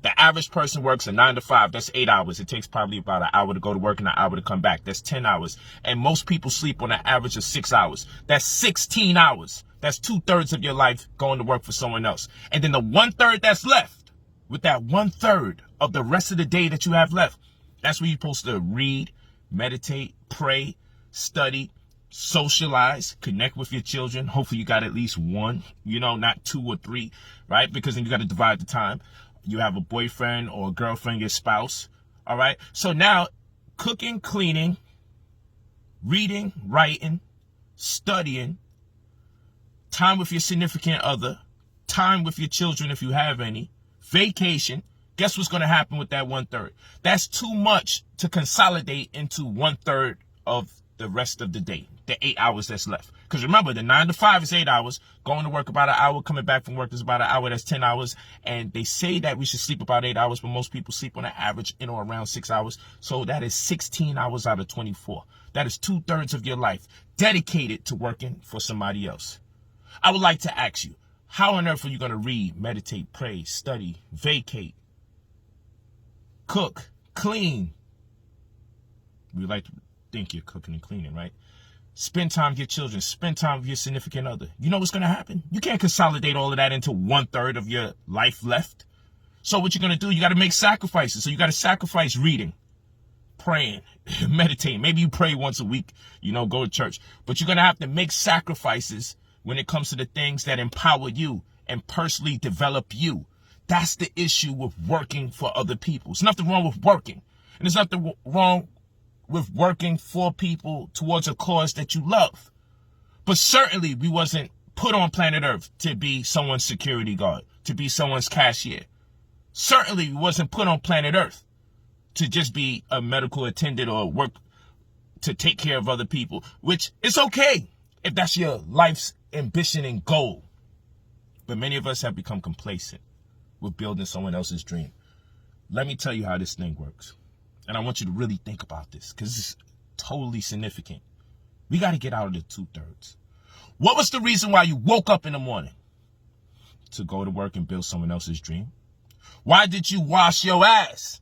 The average person works a 9 to 5. That's 8 hours. It takes probably about an hour to go to work and an hour to come back. That's 10 hours. And most people sleep on an average of 6 hours. That's 16 hours. That's 2/3 of your life going to work for someone else. And then the 1/3 that's left, with that 1/3 of the rest of the day that you have left, that's where you're supposed to read, meditate, pray, study, socialize, connect with your children. Hopefully you got at least one, not 2 or 3, right? Because then you got to divide the time. You have a boyfriend or a girlfriend, your spouse. All right. So now cooking, cleaning, reading, writing, studying, time with your significant other, time with your children if you have any, vacation. Guess what's going to happen with that 1/3? That's too much to consolidate into 1/3 of the rest of the day, the 8 hours that's left. Because remember, the 9 to 5 is 8 hours. Going to work about an hour, coming back from work is about an hour. That's 10 hours. And they say that we should sleep about 8 hours, but most people sleep on an average in or around 6 hours. So that is 16 hours out of 24. That is 2/3 of your life dedicated to working for somebody else. I would like to ask you, how on earth are you going to read, meditate, pray, study, vacate, cook, clean? We like to think you're cooking and cleaning, right? Spend time with your children. Spend time with your significant other. You know what's going to happen? You can't consolidate all of that into 1/3 of your life left. So what you're going to do, you got to make sacrifices. So you got to sacrifice reading, praying, meditating. Maybe you pray once a week, go to church. But you're going to have to make sacrifices when it comes to the things that empower you and personally develop you. That's the issue with working for other people. There's nothing wrong with working. And there's nothing wrong with working for people towards a cause that you love. But certainly we wasn't put on planet Earth to be someone's security guard, to be someone's cashier. Certainly we wasn't put on planet Earth to just be a medical attendant or work to take care of other people, which is okay if that's your life's ambition and goal. But many of us have become complacent with building someone else's dream. Let me tell you how this thing works. And I want you to really think about this because it's totally significant. We got to get out of the 2/3. What was the reason why you woke up in the morning? To go to work and build someone else's dream. Why did you wash your ass?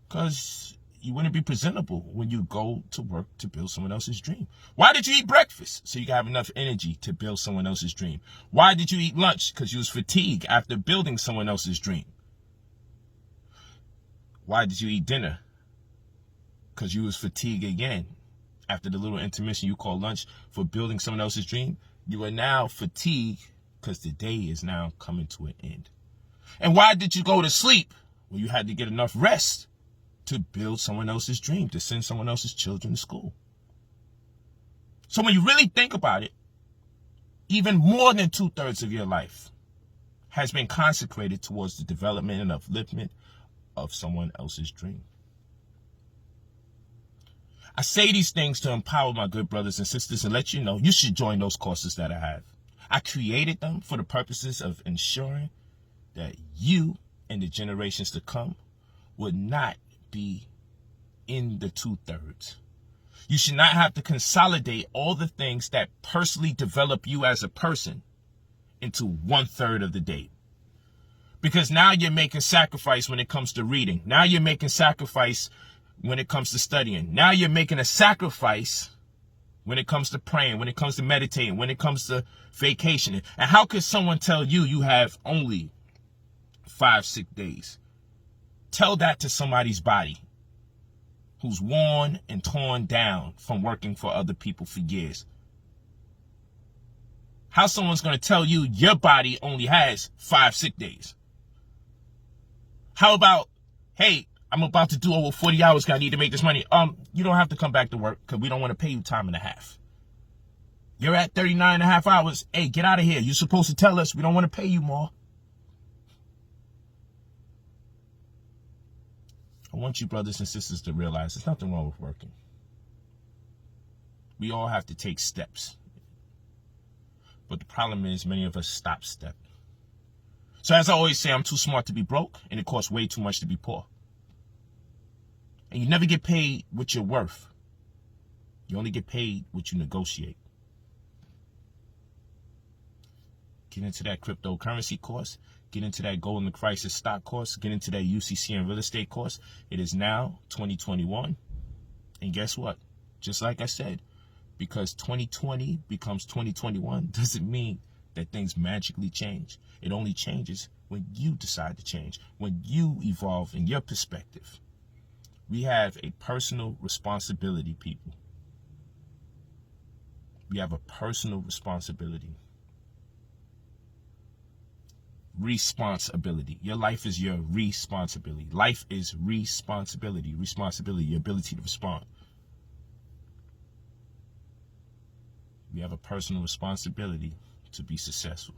Because you wouldn't be presentable when you go to work to build someone else's dream. Why did you eat breakfast? So you can have enough energy to build someone else's dream. Why did you eat lunch? Because you was fatigued after building someone else's dream. Why did you eat dinner? Because you was fatigued again. After the little intermission you call lunch for building someone else's dream, you are now fatigued because the day is now coming to an end. And why did you go to sleep? Well, you had to get enough rest to build someone else's dream, to send someone else's children to school. So when you really think about it, even more than 2/3 of your life has been consecrated towards the development and upliftment of someone else's dream. I say these things to empower my good brothers and sisters and let you know you should join those courses that I have. I created them for the purposes of ensuring that you and the generations to come would not be in the 2/3. You should not have to consolidate all the things that personally develop you as a person into 1/3 of the day. Because now you're making sacrifice when it comes to reading. Now you're making sacrifice when it comes to studying. Now you're making a sacrifice when it comes to praying, when it comes to meditating, when it comes to vacationing. And how could someone tell you you have only 5 sick days? Tell that to somebody's body who's worn and torn down from working for other people for years. How someone's going to tell you your body only has 5 sick days? How about, hey, I'm about to do over 40 hours because I need to make this money. You don't have to come back to work because we don't want to pay you time and a half. You're at 39 and a half hours. Hey, get out of here. You're supposed to tell us we don't want to pay you more. I want you brothers and sisters to realize there's nothing wrong with working. We all have to take steps. But the problem is many of us stop step. So as I always say, I'm too smart to be broke, and it costs way too much to be poor. And you never get paid what you're worth. You only get paid what you negotiate. Get into that cryptocurrency course. Get get into that gold in the crisis stock course, get into that UCC and real estate course. It is now 2021. And guess what? Just like I said, because 2020 becomes 2021 doesn't mean that things magically change. It only changes when you decide to change, when you evolve in your perspective. We have a personal responsibility, people. We have a personal responsibility. Responsibility. Your life is your responsibility. Life is responsibility. Responsibility, your ability to respond. We have a personal responsibility to be successful.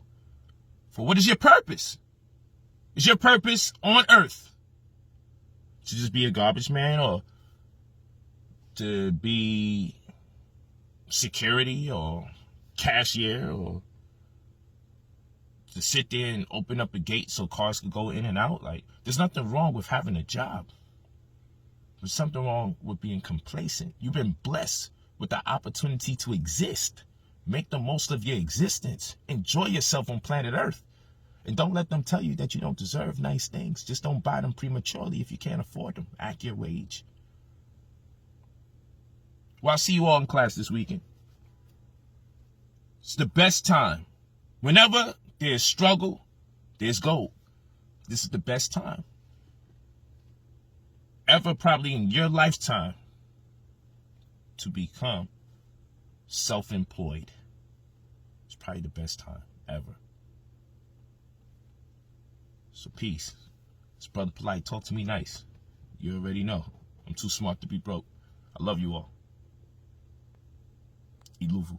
For what is your purpose? Is your purpose on earth to just be a garbage man, or to be security or cashier, or to sit there and open up a gate so cars can go in and out? Like, there's nothing wrong with having a job. There's something wrong with being complacent. You've been blessed with the opportunity to exist. Make the most of your existence. Enjoy yourself on planet Earth. And don't let them tell you that you don't deserve nice things. Just don't buy them prematurely if you can't afford them. Act your wage. Well, I'll see you all in class this weekend. It's the best time. Whenever there's struggle, there's gold. This is the best time ever, probably in your lifetime, to become self-employed. It's probably the best time ever. So peace. It's Brother Polight. Talk to me nice. You already know. I'm too smart to be broke. I love you all. Iluvu.